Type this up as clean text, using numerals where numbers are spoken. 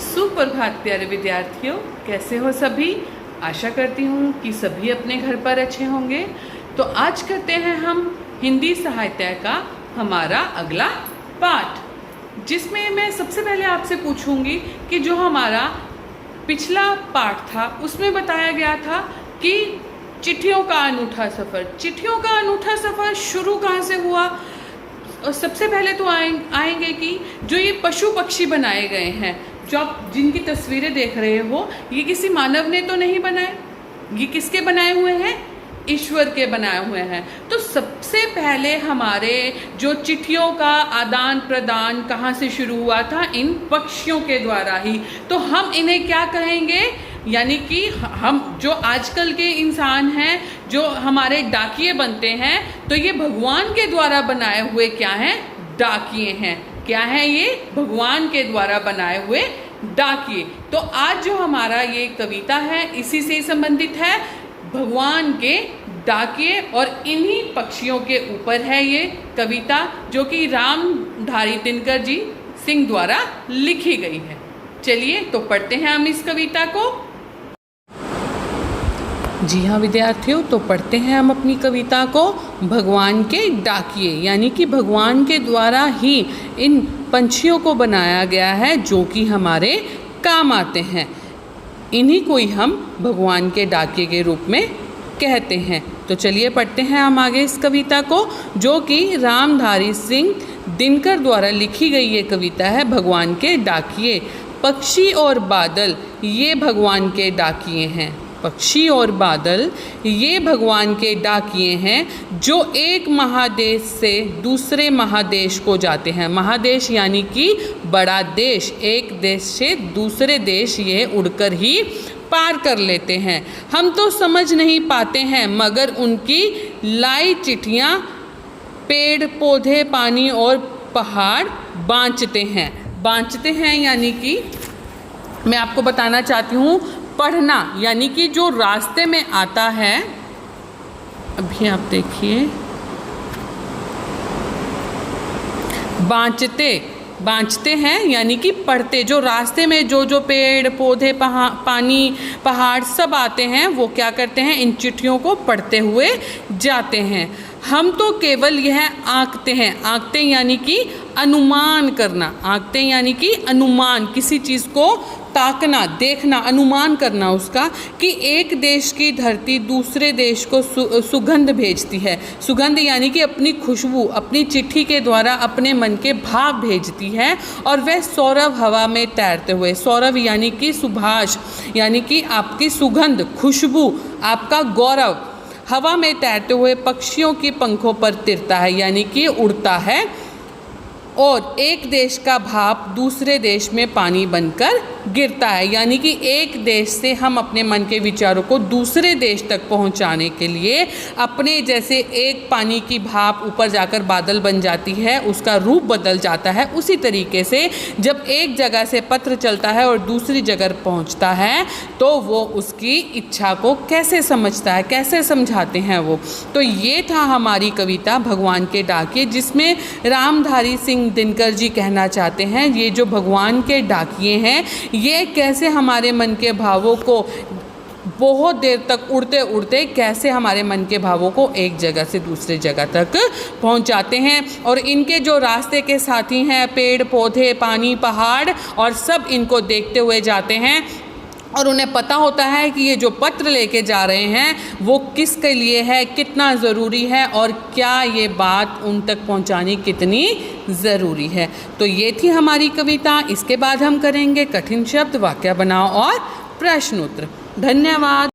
सुप्रभात प्यारे विद्यार्थियों, कैसे हो सभी। आशा करती हूँ कि सभी अपने घर पर अच्छे होंगे। तो आज करते हैं हम हिंदी साहित्य का हमारा अगला पाठ, जिसमें मैं सबसे पहले आपसे पूछूंगी कि जो हमारा पिछला पाठ था उसमें बताया गया था कि चिट्ठियों का अनूठा सफ़र। चिट्ठियों का अनूठा सफ़र शुरू कहाँ से हुआ। और सबसे पहले तो आएंगे कि जो ये पशु पक्षी बनाए गए हैं, जो आप जिनकी तस्वीरें देख रहे हो, ये किसी मानव ने तो नहीं बनाए। ये किसके बनाए हुए हैं? ईश्वर के बनाए हुए हैं। तो सबसे पहले हमारे जो चिट्ठियों का आदान प्रदान कहाँ से शुरू हुआ था? इन पक्षियों के द्वारा ही। तो हम इन्हें क्या कहेंगे? यानी कि हम जो आजकल के इंसान हैं, जो हमारे डाकिये बनते हैं, तो ये भगवान के द्वारा बनाए हुए क्या हैं? डाकिये हैं। क्या है ये? भगवान के द्वारा बनाए हुए डाकिये। तो आज जो हमारा ये कविता है इसी से संबंधित है, भगवान के डाकिये, और इन्हीं पक्षियों के ऊपर है ये कविता, जो कि रामधारी दिनकर जी सिंह द्वारा लिखी गई है। चलिए तो पढ़ते हैं हम इस कविता को। जी हाँ विद्यार्थियों, तो पढ़ते हैं हम अपनी कविता को। भगवान के डाकिये, यानी कि भगवान के द्वारा ही इन पंछियों को बनाया गया है जो कि हमारे काम आते हैं। इन्हीं को ही हम भगवान के डाकिये के रूप में कहते हैं। तो चलिए पढ़ते हैं हम आगे इस कविता को, जो कि रामधारी सिंह दिनकर द्वारा लिखी गई ये कविता है, भगवान के डाकिये। पक्षी और बादल ये भगवान के डाकिये हैं। पक्षी और बादल ये भगवान के डाकिये हैं, जो एक महादेश से दूसरे महादेश को जाते हैं। महादेश यानी कि बड़ा देश, एक देश से दूसरे देश ये उड़कर ही पार कर लेते हैं। हम तो समझ नहीं पाते हैं, मगर उनकी लाई चिट्ठियाँ पेड़ पौधे पानी और पहाड़ बाँचते हैं। बाँचते हैं यानी कि मैं आपको बताना चाहती हूँ, पढ़ना यानी कि जो रास्ते में आता है, अभी आप देखिए, बाँचते हैं यानी कि पढ़ते। जो रास्ते में जो पेड़ पौधे पानी पहाड़ सब आते हैं, वो क्या करते हैं? इन चिट्ठियों को पढ़ते हुए जाते हैं। हम तो केवल यह आंकते हैं। आंकते यानी कि अनुमान करना। आंकते यानी कि अनुमान, किसी चीज़ को ताकना, देखना, अनुमान करना उसका, कि एक देश की धरती दूसरे देश को सुगंध भेजती है। सुगंध यानी कि अपनी खुशबू, अपनी चिट्ठी के द्वारा अपने मन के भाव भेजती है। और वह सौरभ हवा में तैरते हुए, सौरभ यानी कि सुभाष, यानी कि आपकी सुगंध, खुशबू, आपका गौरव, हवा में तैरते हुए पक्षियों की पंखों पर तिरता है, यानी कि उड़ता है। और एक देश का भाप दूसरे देश में पानी बनकर गिरता है, यानी कि एक देश से हम अपने मन के विचारों को दूसरे देश तक पहुंचाने के लिए अपने, जैसे एक पानी की भाप ऊपर जाकर बादल बन जाती है, उसका रूप बदल जाता है, उसी तरीके से जब एक जगह से पत्र चलता है और दूसरी जगह पहुंचता है, तो वो उसकी इच्छा को कैसे समझता है, कैसे समझाते हैं वो। तो ये था हमारी कविता भगवान के डाकिये, जिसमें रामधारी सिंह दिनकर जी कहना चाहते हैं, ये जो भगवान के डाकिये हैं, ये कैसे हमारे मन के भावों को बहुत देर तक उड़ते उड़ते कैसे हमारे मन के भावों को एक जगह से दूसरे जगह तक पहुंचाते हैं। और इनके जो रास्ते के साथी हैं, पेड़ पौधे पानी पहाड़, और सब इनको देखते हुए जाते हैं, और उन्हें पता होता है कि ये जो पत्र लेके जा रहे हैं वो किसके लिए है, कितना ज़रूरी है, और क्या ये बात उन तक पहुंचानी कितनी ज़रूरी है। तो ये थी हमारी कविता। इसके बाद हम करेंगे कठिन शब्द, वाक्य बनाओ और प्रश्न उत्तर। धन्यवाद।